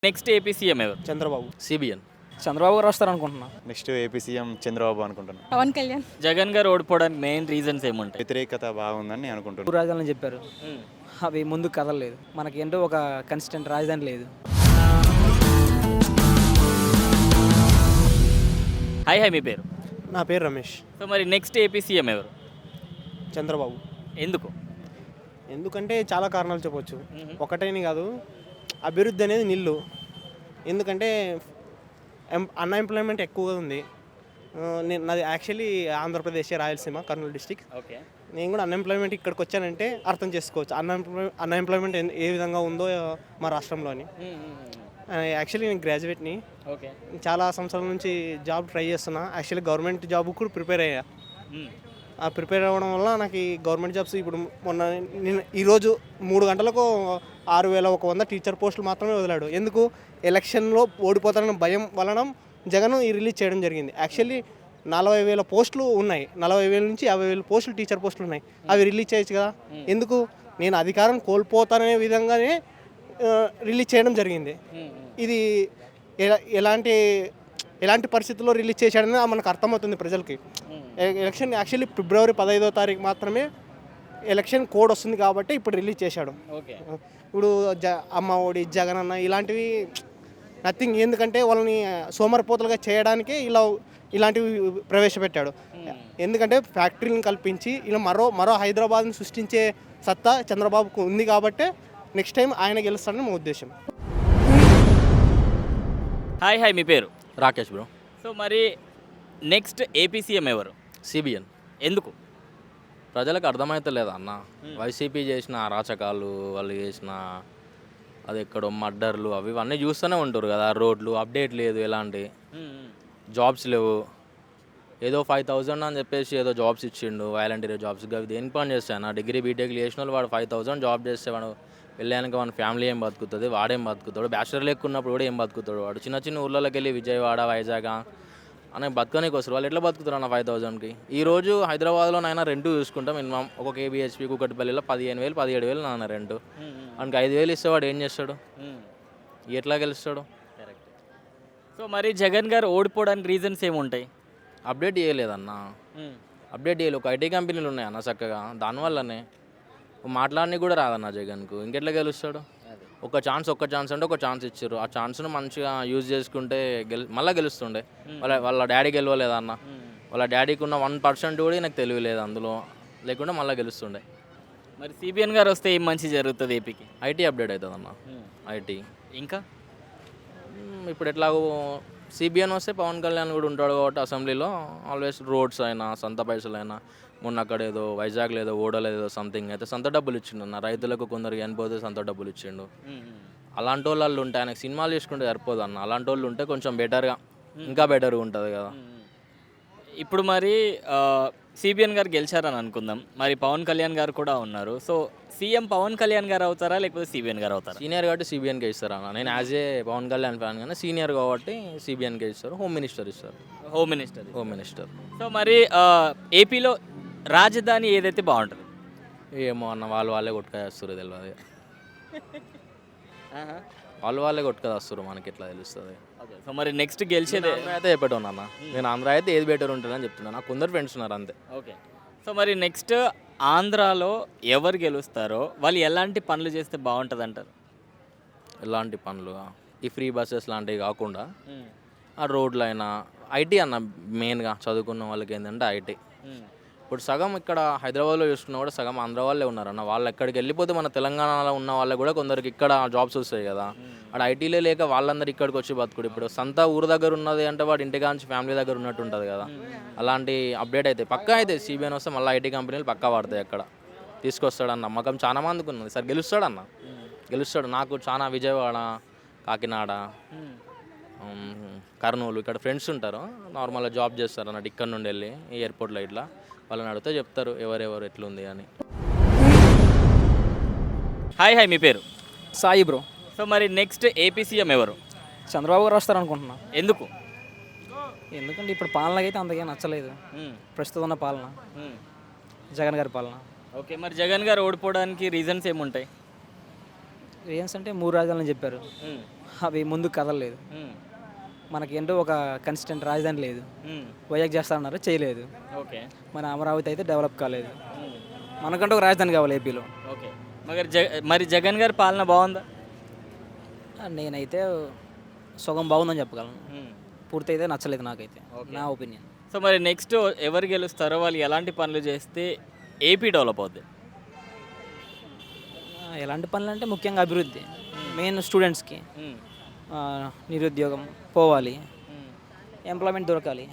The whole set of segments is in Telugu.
నెక్స్ట్ ఏపీ సీఎం ఎవరు? చంద్రబాబు. సిబిఎన్. చంద్రబాబు గారు వస్తారు అనుకుంటున్నా. నెక్స్ట్ ఏపీ సీఎం చంద్రబాబు అనుకుంటున్నాను. పవన్ కళ్యాణ్. జగన్ గారు ఓడిపోవడానికి మెయిన్ రీజన్స్ ఏముంటాయి? వ్యతిరేకత బాగుందని నేను అనుకుంటున్నాను. మూడు రాజధానులు చెప్పారు, అవి ముందు కదలలేదు. మనకి ఏంటో ఒక కన్సిస్టెంట్ రాజధాని లేదు. హాయ్ మీ పేరు? నా పేరు రమేష్. సో మరి నెక్స్ట్ ఏపీ సీఎం ఎవరు? చంద్రబాబు. ఎందుకు? ఎందుకంటే చాలా కారణాలు చెప్పొచ్చు, ఒకటేని కాదు. అభివృద్ధి అనేది నిల్లు. ఎందుకంటే అన్ఎంప్లాయ్మెంట్ ఎక్కువగా ఉంది. నాది actually Andhra Pradesh, Rayalaseema, Kurnool district. Okay. నేను కూడా అన్ఎంప్లాయ్మెంట్ ఇక్కడికి వచ్చానంటే అర్థం చేసుకోవచ్చు అన్ఎంప్లాయ్మెంట్ ఏ విధంగా ఉందో మా రాష్ట్రంలోని. యాక్చువల్లీ నేను గ్రాడ్యుయేట్ని. ఓకే. చాలా సంవత్సరాల నుంచి జాబ్ ట్రై చేస్తున్నా. యాక్చువల్లీ గవర్నమెంట్ జాబ్ కూడా ప్రిపేర్ అయ్యా. ఆ ప్రిపేర్ అవ్వడం వల్ల నాకు ఈ గవర్నమెంట్ జాబ్స్ ఇప్పుడు మొన్న నేను ఈరోజు 3 గంటలకు 6,100 టీచర్ పోస్టులు మాత్రమే వదిలాడు. ఎందుకు? ఎలక్షన్లో ఓడిపోతానన్న భయం వలన జగన్ ఈ రిలీజ్ చేయడం జరిగింది. యాక్చువల్లీ 40,000 పోస్టులు ఉన్నాయి. 40,000 నుంచి 50,000 పోస్టులు టీచర్ పోస్టులు ఉన్నాయి. అవి రిలీజ్ చేయొచ్చు కదా. ఎందుకు? నేను అధికారం కోల్పోతాననే విధంగానే రిలీజ్ చేయడం జరిగింది. ఇది ఎలాంటి పరిస్థితుల్లో రిలీజ్ చేశాడని మనకు అర్థమవుతుంది ప్రజలకి. ఎలక్షన్ యాక్చువల్లీ ఫిబ్రవరి 15వ తారీఖు మాత్రమే ఎలక్షన్ కోడ్ వస్తుంది కాబట్టి ఇప్పుడు రిలీజ్ చేశాడు. ఓకే. ఇప్పుడు అమ్మ ఒడి, జగన్ అన్న ఇలాంటివి నథింగ్. ఎందుకంటే వాళ్ళని సోమరిపోతలుగా చేయడానికే ఇలాంటివి ప్రవేశపెట్టాడు. ఎందుకంటే ఫ్యాక్టరీలను కల్పించి ఇలా మరో హైదరాబాద్ని సృష్టించే సత్తా చంద్రబాబుకు ఉంది కాబట్టి నెక్స్ట్ టైం ఆయన గెలుస్తాడని మా ఉద్దేశం. హాయ్ మీ పేరు? రాకేష్ బ్రో. సో మరి నెక్స్ట్ ఏపీ సీఎం ఎవరు? సిబిఎన్. ఎందుకు? ప్రజలకు అర్థమవుతలేదు అన్న. వైసీపీ చేసిన అరాచకాలు, వాళ్ళు చేసిన అది ఎక్కడో మర్డర్లు అవి ఇవన్నీ చూస్తూనే ఉంటారు కదా. రోడ్లు అప్డేట్ లేదు, ఎలాంటి జాబ్స్ లేవు. ఏదో 5,000 అని చెప్పేసి ఏదో జాబ్స్ ఇచ్చిండు, వాలంటీర్ జాబ్స్. అవి దేనికి పని చేస్తాను? నా డిగ్రీ బీటెక్ చేసిన వాళ్ళు వాడు 5,000 జాబ్ చేస్తే వాడు వెళ్ళాక వాడి ఫ్యామిలీ ఏం బతుకుతుంది, వాడేం బతుకుతాడు? బ్యాచిలర్ లేకున్నప్పుడు కూడా ఏం బతుకుతాడు వాడు? చిన్న ఊళ్ళలోకి వెళ్ళి విజయవాడ, వైజాగ్ అనే బతుకనికి వస్తారు. వాళ్ళు ఎట్లా బతుకుతారు అన్న 5,000కి? ఈరోజు హైదరాబాద్లోనైనా రెంట్ చూసుకుంటాం. మినిమం ఒక KBHP కూకట్పల్లిలో 15,000, 17,000 నాన్న రెంట్. మనకి 5,000 ఇస్తేవాడు ఏం చేస్తాడు? ఎట్లా గెలుస్తాడు? కరెక్ట్. సో మరి జగన్ గారు ఓడిపోవడానికి రీజన్స్ ఏముంటాయి? అప్డేట్ చేయలేదన్న. అప్డేట్ చేయలేదు. ఒక IT కంపెనీలు ఉన్నాయన్న చక్కగా, దానివల్లనే మాట్లాడని కూడా రాదన్న జగన్కు. ఇంకెట్లా గెలుస్తాడు? ఒక ఛాన్స్ అంటే ఒక ఛాన్స్ ఇచ్చారు. ఆ ఛాన్స్ను మంచిగా యూజ్ చేసుకుంటే మళ్ళీ గెలుస్తుండే. వాళ్ళ డాడీ గెలవలేదన్న. వాళ్ళ డాడీకి ఉన్న 1% కూడా నాకు తెలియలేదు అందులో, లేకుంటే మళ్ళీ గెలుస్తుండే. మరి సిబిఎన్ గారు వస్తే ఏం మంచి జరుగుతుంది ఏపీకి? IT అప్డేట్ అవుతుంది అన్న. IT ఇంకా ఇప్పుడు ఎట్లాగో సిబిఎన్ వస్తే పవన్ కళ్యాణ్ కూడా ఉంటాడు కాబట్టి అసెంబ్లీలో ఆల్వేస్ రోడ్స్ అయినా, సొంత పైసలు అయినా, మొన్న అక్కడ ఏదో వైజాగ్లో ఏదో ఓడలేదో సంథింగ్ అయితే సొంత డబ్బులు ఇచ్చిండు అన్న. రైతులకు కొందరికి చనిపోతే సొంత డబ్బులు ఇచ్చిండు. అలాంటి వాళ్ళు ఉంటే ఆయనకు సినిమాలు చేసుకుంటే సరిపోదు అన్న. అలాంటి వాళ్ళు ఉంటే కొంచెం బెటర్గా, ఇంకా బెటర్గా ఉంటుంది కదా. ఇప్పుడు మరి సిబిఎన్ గారు గెలిచారని అనుకుందాం, మరి పవన్ కళ్యాణ్ గారు కూడా ఉన్నారు. సో సీఎం పవన్ కళ్యాణ్ గారు అవుతారా లేకపోతే సిబిఎన్ గారు అవుతారా? సీనియర్ కాబట్టి సిబిఎన్కే ఇస్తారు అన్న. నేను as a Pawan Kalyan fan కానీ సీనియర్ కాబట్టి సిబిఎన్కే ఇస్తారు. హోమ్ మినిస్టర్ ఇస్తారు. Home minister. సో మరి ఏపీలో రాజధాని ఏదైతే బాగుంటుంది? ఏమో అన్న, వాళ్ళే కొట్టుకొస్తారు తెలియదు. వాళ్ళే కొట్టుకొస్తారు, మనకి ఎట్లా తెలుస్తుంది? సో మరి నెక్స్ట్ గెలిచేది అయితే చెప్పేటోను అన్న. నేను ఆంధ్ర అయితే ఏది బెటర్ ఉంటుందని చెప్తున్నాను. నాకు కొందరు ఫ్రెండ్స్ ఉన్నారు అంతే. ఓకే. సో మరి నెక్స్ట్ ఆంధ్రాలో ఎవరు గెలుస్తారో వాళ్ళు ఎలాంటి పనులు చేస్తే బాగుంటుంది అంటారు? ఎలాంటి పనులు? ఈ ఫ్రీ బస్సెస్ లాంటివి కాకుండా ఆ రోడ్లు అయినా, IT అన్న. మెయిన్గా చదువుకున్న వాళ్ళకి ఏంటంటే IT. ఇప్పుడు సగం ఇక్కడ హైదరాబాద్లో చూసుకున్నా కూడా సగం ఆంధ్ర వాళ్ళే ఉన్నారన్న. వాళ్ళు ఎక్కడికి వెళ్ళిపోతే మన తెలంగాణలో ఉన్న వాళ్ళకి కూడా కొందరికి ఇక్కడ జాబ్స్ వస్తాయి కదా. అక్కడ ITలే లేక వాళ్ళందరూ ఇక్కడికి వచ్చి బతుకుడు. ఇప్పుడు సొంత ఊరు దగ్గర ఉన్నది అంటే వాడు ఇంటికా నుంచి ఫ్యామిలీ దగ్గర ఉన్నట్టు ఉంటుంది కదా. అలాంటి అప్డేట్ అయితే పక్కా అయితే సిబిఎన్ వస్తే మళ్ళీ IT కంపెనీలు పక్కా పడతాయి. అక్కడ తీసుకొస్తాడన్న నమ్మకం చాలా మందికి ఉన్నది. సార్ గెలుస్తాడన్న, గెలుస్తాడు. నాకు చాలా విజయవాడ, కాకినాడ, కర్నూలు ఇక్కడ ఫ్రెండ్స్ ఉంటారు. నార్మల్గా జాబ్ చేస్తారు అన్నట్టు. ఇక్కడ నుండి వెళ్ళి ఈ ఎయిర్పోర్ట్లో ఇట్లా వాళ్ళని అడిగితే చెప్తారు ఎవరెవరు ఎట్లుంది అని. హాయ్ మీ పేరు? సాయి బ్రో. సో మరి నెక్స్ట్ ఏపీ సీఎం ఎవరు? చంద్రబాబు గారు వస్తారు అనుకుంటున్నా. ఎందుకు? ఎందుకంటే ఇప్పుడు పాలన అయితే అంతగా నచ్చలేదు. ప్రస్తుతం ఉన్న పాలన, జగన్ గారి పాలన. ఓకే. మరి జగన్ గారు ఓడిపోవడానికి రీజన్స్ ఏముంటాయి? రీజన్స్ అంటే 3 రాజధానులు చెప్పారు, అవి ముందుకు కదలలేదు. మనకేంటో ఒక కన్సిస్టెంట్ రాజధాని లేదు. వైజాగ్ చేస్తారన్నారు, చేయలేదు. ఓకే. మన అమరావతి అయితే డెవలప్ కాలేదు. మనకంటూ ఒక రాజధాని కావాలి ఏపీలో. ఓకే. మరి జగన్ గారి పాలన బాగుందా? నేనైతే సగం బాగుందని చెప్పగలను. పూర్తి అయితే నచ్చలేదు నాకైతే, నా ఒపీనియన్. సో మరి నెక్స్ట్ ఎవరు గెలుస్తారో వాళ్ళు ఎలాంటి పనులు చేస్తే ఏపీ డెవలప్ అవుద్ది? ఎలాంటి పనులు అంటే ముఖ్యంగా అభివృద్ధి, మెయిన్ స్టూడెంట్స్కి నిరుద్యోగం పోవాలి, ఎంప్లాయ్మెంట్ దొరకాలి.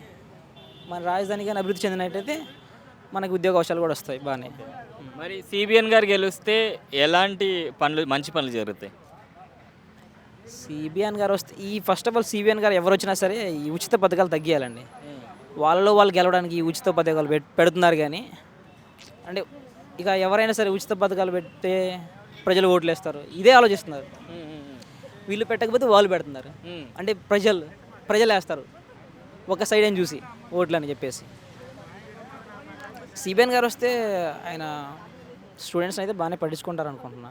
మన రాజధాని కానీ అభివృద్ధి చెందినట్టయితే మనకు ఉద్యోగ అవకాశాలు కూడా వస్తాయి బాగానే. మరి సిబిఎన్ గారు గెలిస్తే ఎలాంటి పనులు, మంచి పనులు జరుగుతాయి? సిబిఎన్ గారు వస్తే ఫస్ట్ ఆఫ్ ఆల్ సిబిఎన్ గారు ఎవరు వచ్చినా సరే ఈ ఉచిత పథకాలు తగ్గియాలండి. వాళ్ళలో వాళ్ళు గెలవడానికి ఈ ఉచిత పథకాలు పెడుతున్నారు కానీ, అంటే ఇక ఎవరైనా సరే ఉచిత పథకాలు పెడితే ప్రజలు ఓట్లు వేస్తారు, ఇదే ఆలోచిస్తున్నారు. వీళ్ళు పెట్టకపోతే వాళ్ళు పెడుతున్నారు, అంటే ప్రజలు వేస్తారు ఒక సైడ్ అని చూసి ఓట్లు అని చెప్పేసి. సిబిఎన్ గారు వస్తే ఆయన స్టూడెంట్స్ని అయితే బాగానే పట్టించుకుంటారు అనుకుంటున్నా.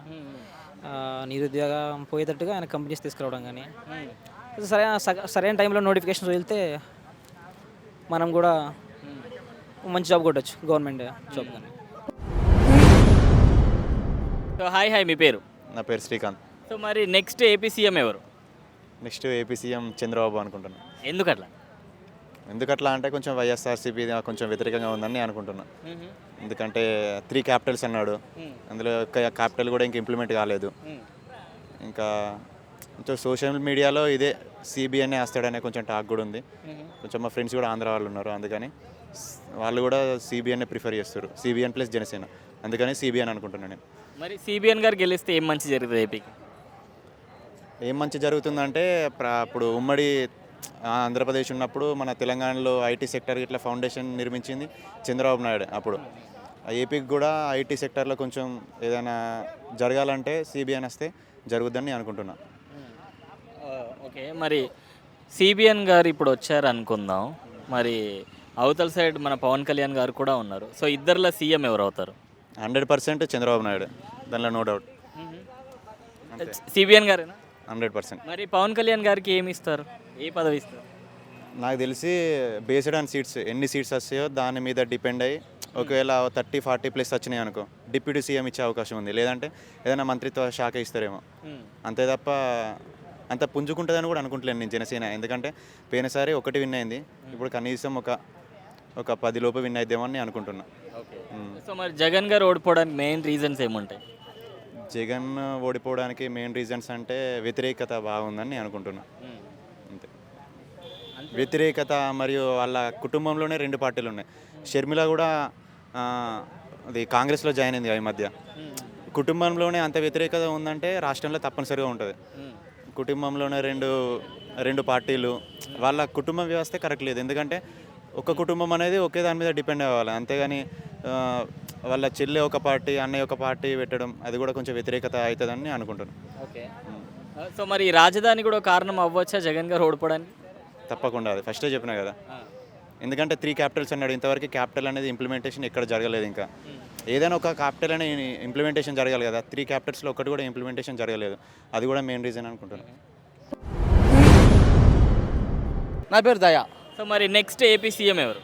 నిరుద్యోగం పోయేటట్టుగా ఆయన కంపెనీస్ తీసుకురావడం కానీ, సరైన టైంలో నోటిఫికేషన్స్ వెళ్తే మనం కూడా మంచి జాబ్ కొట్టచ్చు, గవర్నమెంట్ జాబ్ కానీ. సో హాయ్, మీ పేరు? నా పేరు శ్రీకాంత్. సో మరి నెక్స్ట్ ఏపీ సీఎం ఎవరు? నెక్స్ట్ ఏపీ సీఎం చంద్రబాబు అనుకుంటున్నాను. ఎందుకట్లా? ఎందుకట్లా అంటే కొంచెం వైఎస్ఆర్సీపీ కొంచెం వ్యతిరేకంగా ఉందని అనుకుంటున్నా. ఎందుకంటే 3 క్యాపిటల్స్ అన్నాడు, అందులో క్యాపిటల్ కూడా ఇంకా ఇంప్లిమెంట్ కాలేదు. ఇంకా కొంచెం సోషల్ మీడియాలో ఇదే సిబిఎన్ఏ వస్తాడనే కొంచెం టాక్ కూడా ఉంది. కొంచెం మా ఫ్రెండ్స్ కూడా ఆంధ్ర వాళ్ళు ఉన్నారు, అందుకని వాళ్ళు కూడా సిబిఎన్ఏ ప్రిఫర్ చేస్తారు, సిబిఎన్ ప్లస్ జనసేన, అందుకని సిబిఎన్ అనుకుంటున్నాను నేను. మరి సిబిఎన్ గారు గెలిస్తే ఏం మంచి జరుగుతుంది ఏపీకి? ఏం మంచి జరుగుతుందంటే ఇప్పుడు ఉమ్మడి ఆంధ్రప్రదేశ్ ఉన్నప్పుడు మన తెలంగాణలో ఐటీ సెక్టర్ ఇట్లా ఫౌండేషన్ నిర్మించింది చంద్రబాబు నాయుడు. అప్పుడు ఏపీకి కూడా ఐటీ సెక్టర్లో కొంచెం ఏదైనా జరగాలంటే సిబిఎన్ వస్తే జరుగుద్దని నేను అనుకుంటున్నా. ఓకే. మరి సిబిఎన్ గారు ఇప్పుడు వచ్చారు అనుకుందాం, మరి అవతల సైడ్ మన పవన్ కళ్యాణ్ గారు కూడా ఉన్నారు. సో ఇద్దరిలో సీఎం ఎవరు అవుతారు? 100% చంద్రబాబు నాయుడు, దానిలో నో డౌట్. సిబిఎన్ గారేనా? 100%. మరి పవన్ కళ్యాణ్ గారికి ఏమి ఇస్తారు, ఏ పదవి ఇస్తారు? నాకు తెలిసి బేస్డ్ ఆన్ సీట్స్, ఎన్ని సీట్స్ వస్తాయో దాని మీద డిపెండ్ అయ్యి, ఒకవేళ 30-40 ప్లస్ వచ్చినాయి అనుకో డిప్యూటీ సీఎం ఇచ్చే అవకాశం ఉంది, లేదంటే ఏదైనా మంత్రిత్వ శాఖ ఇస్తారేమో. అంతే తప్ప అంత పుంజుకుంటుందని కూడా అనుకుంటలేను నేను జనసేన. ఎందుకంటే పోయినసారి 1 విన్ అయింది, ఇప్పుడు కనీసం ఒక 10 లోపు విన్ అయిద్దామో అని అనుకుంటున్నా. సో మరి జగన్ గారు ఓడిపోవడానికి మెయిన్ రీజన్స్ ఏముంటాయి? జగన్ ఓడిపోవడానికి మెయిన్ రీజన్స్ అంటే వ్యతిరేకత బాగుందని నేను అనుకుంటున్నా. అంతే, వ్యతిరేకత. మరియు వాళ్ళ కుటుంబంలోనే 2 పార్టీలు ఉన్నాయి. షర్మిల కూడా అది కాంగ్రెస్లో జాయిన్ అయింది ఈ మధ్య. కుటుంబంలోనే అంత వ్యతిరేకత ఉందంటే రాష్ట్రంలో తప్పనిసరిగా ఉంటుంది. కుటుంబంలోనే రెండు పార్టీలు, వాళ్ళ కుటుంబ వ్యవస్థ కరెక్ట్ లేదు. ఎందుకంటే ఒక కుటుంబం అనేది ఒకే దాని మీద డిపెండ్ అవ్వాలి, అంతేగాని వాళ్ళ చెల్లె ఒక పార్టీ, అన్నయ్య ఒక పార్టీ పెట్టడం అది కూడా కొంచెం వ్యతిరేకత అవుతుందని నేను అనుకుంటున్నాను. ఓకే. సో మరి రాజధాని కూడా కారణం అవ్వచ్చా జగన్ గారు ఓడిపోవడానికి? తప్పకుండా, అది ఫస్టే చెప్పినా కదా. ఎందుకంటే 3 క్యాపిటల్స్ అన్నాడు, ఇంతవరకు క్యాపిటల్ అనేది ఇంప్లిమెంటేషన్ ఎక్కడ జరగలేదు. ఇంకా ఏదైనా ఒక క్యాపిటల్ అనే ఇంప్లిమెంటేషన్ జరగాలి కదా, 3 క్యాపిటల్స్లో ఒకటి కూడా ఇంప్లిమెంటేషన్ జరగలేదు. అది కూడా మెయిన్ రీజన్ అనుకుంటున్నాను. నా పేరు దయా. సో మరి నెక్స్ట్ ఏపీ సీఎం ఎవరు?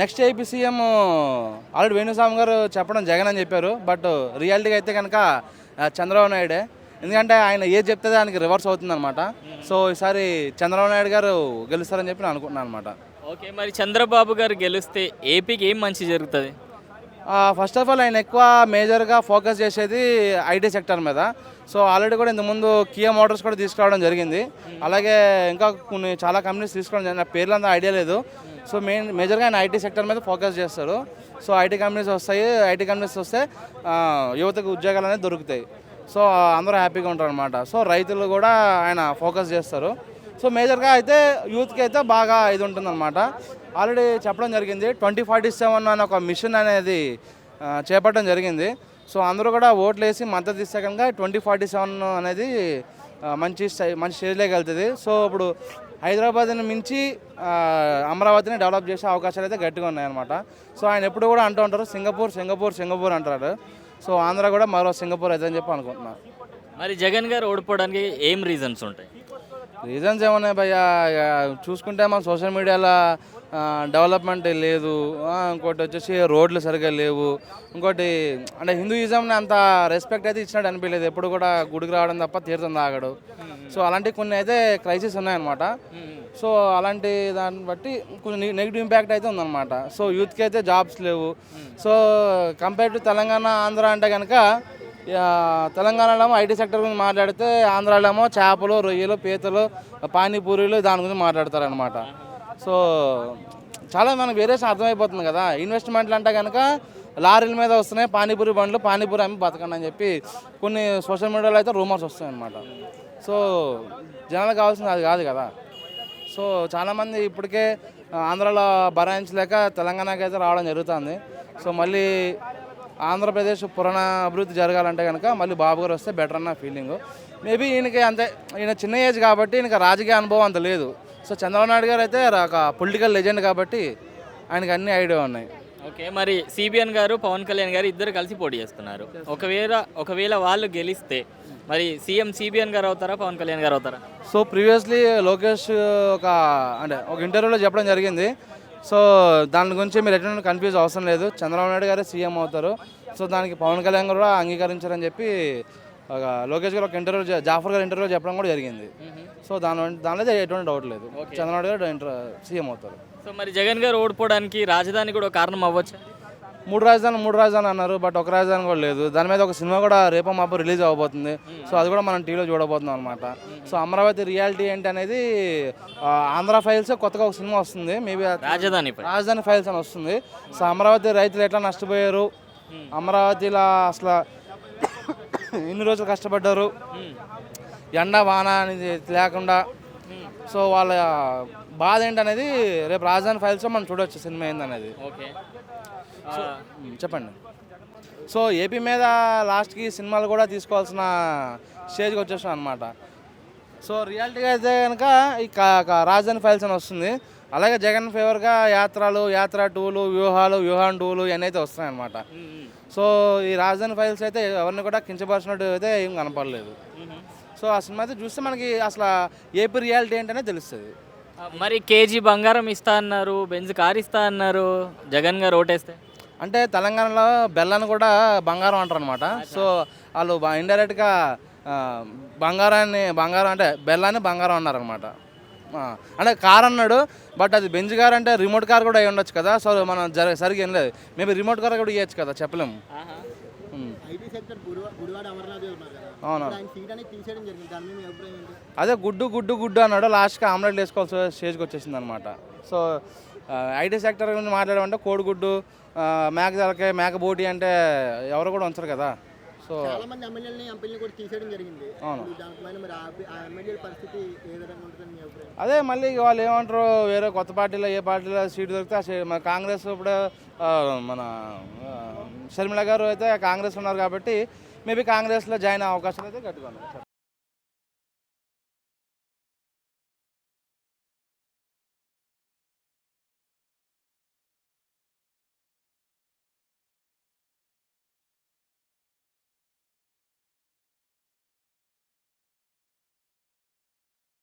Next AP CM already Venu Swamy గారు చెప్పడం జగన్ అని చెప్పారు, బట్ రియాలిటీగా అయితే కనుక చంద్రబాబు నాయుడే. ఎందుకంటే ఆయన ఏది చెప్తే దానికి రివర్స్ అవుతుందన్నమాట. సో ఈసారి చంద్రబాబు నాయుడు గారు గెలుస్తారని చెప్పి నేను అనుకుంటున్నాను అనమాట. ఓకే. మరి చంద్రబాబు గారు గెలిస్తే ఏపీకి ఏం మంచి జరుగుతుంది? ఫస్ట్ ఆఫ్ ఆల్ ఆయన ఎక్కువ మేజర్గా ఫోకస్ చేసేది ఐటీ సెక్టర్ మీద. సో ఆల్రెడీ కూడా ఇంతకుముందు కియా మోటార్స్ కూడా తీసుకురావడం జరిగింది, అలాగే ఇంకా చాలా కంపెనీస్ తీసుకోవడం జరిగింది. నా పేర్లు అంతా ఐడియా లేదు. సో మేజర్గా ఆయన ఐటీ సెక్టర్ మీద ఫోకస్ చేస్తారు. సో ఐటీ కంపెనీస్ వస్తే యువతకు ఉద్యోగాలు అనేది దొరుకుతాయి. సో అందరూ హ్యాపీగా ఉంటారు అనమాట. సో రైతులు కూడా ఆయన ఫోకస్ చేస్తారు. సో మేజర్గా అయితే యూత్కి అయితే బాగా ఇది ఉంటుందన్నమాట. ఆల్రెడీ చెప్పడం జరిగింది 2047 అనే ఒక మిషన్ అనేది చేపట్టడం జరిగింది. సో అందరూ కూడా ఓట్లు వేసి మద్దతు ఇస్తే కనుక 2047 అనేది మంచి స్టేజ్లోకి వెళ్తుంది. సో ఇప్పుడు హైదరాబాద్ని మించి అమరావతిని డెవలప్ చేసే అవకాశాలు అయితే గట్టిగా ఉన్నాయన్నమాట. సో ఆయన ఎప్పుడు కూడా అంటూ ఉంటారు సింగపూర్ అంటారు. సో ఆంధ్ర కూడా మరో సింగపూర్ అయితే అని చెప్పి అనుకుంటున్నాను. మరి జగన్ గారు ఓడిపోవడానికి ఏం రీజన్స్ ఉంటాయి? రీజన్స్ ఏమున్నాయి భయ్య, ఇక చూసుకుంటే మన సోషల్ మీడియాలో డెవలప్మెంట్ లేదు, ఇంకోటి వచ్చేసి రోడ్లు సరిగ్గా లేవు, ఇంకోటి అంటే హిందూయిజంని అంత రెస్పెక్ట్ అయితే ఇచ్చినట్టు అనిపించలేదు. ఎప్పుడు కూడా గుడికి రావడం తప్ప తీర్థం తాగడు. సో అలాంటి కొన్ని అయితే క్రైసిస్ ఉన్నాయన్నమాట. సో అలాంటి దాన్ని బట్టి కొంచెం నెగిటివ్ ఇంపాక్ట్ అయితే ఉందన్నమాట. సో యూత్కి అయితే జాబ్స్ లేవు. So compare to Telangana, Andhra అంటే కనుక తెలంగాణలో ఐటీ సెక్టర్ గురించి మాట్లాడితే, ఆంధ్రాలో ఏమో చేపలు, రొయ్యలు, పీతలు, పానీపూరీలు దాని గురించి మాట్లాడతారనమాట. సో చాలా మనకు వేరియేషన్ అర్థమైపోతుంది కదా. ఇన్వెస్ట్మెంట్లు అంటే కనుక లారీల మీద వస్తున్నాయి పానీపూరి బండ్లు, పానీపూరి అమ్మి బతకండి అని చెప్పి కొన్ని సోషల్ మీడియాలో అయితే రూమర్స్ వస్తాయి అన్నమాట. సో జనాలకు కావాల్సింది అది కాదు కదా. సో చాలామంది ఇప్పటికే ఆంధ్రాలో భరాయించలేక తెలంగాణకి అయితే రావడం జరుగుతుంది. సో మళ్ళీ ఆంధ్రప్రదేశ్ పురాణ అభివృద్ధి జరగాలంటే కనుక మళ్ళీ బాబు గారు వస్తే బెటర్ అన్న ఫీలింగ్. మేబీ ఈయనకి అంతే, ఈయన చిన్న ఏజ్ కాబట్టి ఈయనకి రాజకీయ అనుభవం అంత లేదు. సో చంద్రబాబు నాయుడు గారు అయితే ఒక పొలిటికల్ లెజెండ్ కాబట్టి ఆయనకి అన్ని ఐడియా ఉన్నాయి. ఓకే, మరి సిబిఎన్ గారు, పవన్ కళ్యాణ్ గారు ఇద్దరు కలిసి పోటీ చేస్తున్నారు. ఒకవేళ వాళ్ళు గెలిస్తే మరి సీఎం సిబిఎన్ గారు అవుతారా, పవన్ కళ్యాణ్ గారు అవుతారా? సో ప్రీవియస్లీ లోకేష్ ఒక ఇంటర్వ్యూలో చెప్పడం జరిగింది. సో దాని గురించి మీరు ఎటువంటి కన్ఫ్యూజ్ అవసరం లేదు, చంద్రబాబు నాయుడు గారే సీఎం అవుతారు. సో దానికి పవన్ కళ్యాణ్ గారు కూడా అంగీకరించారని చెప్పి ఒక లోకేష్ గారు ఒక ఇంటర్వ్యూ, జాఫర్ గారు ఇంటర్వ్యూ చెప్పడం కూడా జరిగింది. సో దానిలో ఎటువంటి డౌట్ లేదు, చంద్రబాబు నాయుడు గారు సీఎం అవుతారు. సో మరి జగన్ గారు ఓడిపోవడానికి రాజధాని కూడా ఒక కారణం అవ్వచ్చు. మూడు రాజధాని అన్నారు, బట్ ఒక రాజధాని కూడా లేదు. దాని మీద ఒక సినిమా కూడా రేపో మాపో రిలీజ్ అవ్వబోతుంది. సో అది కూడా మనం టీవీలో చూడబోతున్నాం అనమాట. సో అమరావతి రియాలిటీ ఏంటి అనేది ఆంధ్ర ఫైల్స్ కొత్తగా ఒక సినిమా వస్తుంది, మేబీ రాజధాని ఫైల్స్ అని వస్తుంది. సో అమరావతి రైతులు ఎట్లా నష్టపోయారు, అమరావతిలో అసలు ఎన్ని రోజులు కష్టపడ్డారు, ఎండ వాన అనేది లేకుండా, సో వాళ్ళ బాధ ఏంటనేది రేపు రాజధాని ఫైల్స్లో మనం చూడవచ్చు సినిమా ఏందనేది. ఓకే, చెప్పండి. సో ఏపీ మీద లాస్ట్కి సినిమాలు కూడా తీసుకోవాల్సిన స్టేజ్కి వచ్చేసాం అనమాట. సో రియాలిటీగా అయితే కనుక ఈ రాజధాని ఫైల్స్ అని వస్తుంది. అలాగే జగన్ ఫేవర్గా యాత్ర 2లు, వ్యూహం 2లు ఇవన్నీ అయితే వస్తాయన్నమాట. సో ఈ రాజధాని ఫైల్స్ అయితే ఎవరిని కూడా కించపరిచినట్టు అయితే ఏం కనపడలేదు. సో ఆ సినిమా అయితే చూస్తే మనకి అసలు ఏపీ రియాలిటీ ఏంటనే తెలుస్తుంది. మరి కేజీ బంగారం ఇస్తా అన్నారు, బెంజ్ కార్ ఇస్తా అన్నారు జగన్ గారు ఓటేస్తే. అంటే తెలంగాణలో బెల్లాన్ని కూడా బంగారం అంటారు అనమాట. సో వాళ్ళు ఇండైరెక్ట్గా బంగారం అంటే బెల్లాన్ని బంగారం అన్నారనమాట. అంటే కార్ అన్నాడు, బట్ అది బెంజ్ కార్ అంటే రిమోట్ కార్ కూడా అయి ఉండొచ్చు కదా. సో మనం సరిగ్గా ఏం లేదు, మేబీ రిమోట్ కార్ కూడా ఇవ్వచ్చు కదా, చెప్పలేము. అవును, అదే గుడ్డు అన్నాడు, లాస్ట్కి ఆమ్లెట్ వేసుకోవాల్సిన స్టేజ్కి వచ్చేసింది అనమాట. సో ఐటీ సెక్టర్ గురించి మాట్లాడమంటే కోడిగుడ్డు, మేక తలకాయ, మేక బోటి అంటే ఎవరు కూడా ఉంచరు కదా. సో అదే మళ్ళీ వాళ్ళు ఏమంటారు, వేరే కొత్త పార్టీలో ఏ పార్టీలో సీటు దొరికితే మన కాంగ్రెస్ ఇప్పుడు మన షర్మిల గారు అయితే కాంగ్రెస్ ఉన్నారు కాబట్టి మేబీ కాంగ్రెస్లో జాయిన్ అయ్యే అవకాశాలు అయితే గట్టిగా ఉన్నాయి.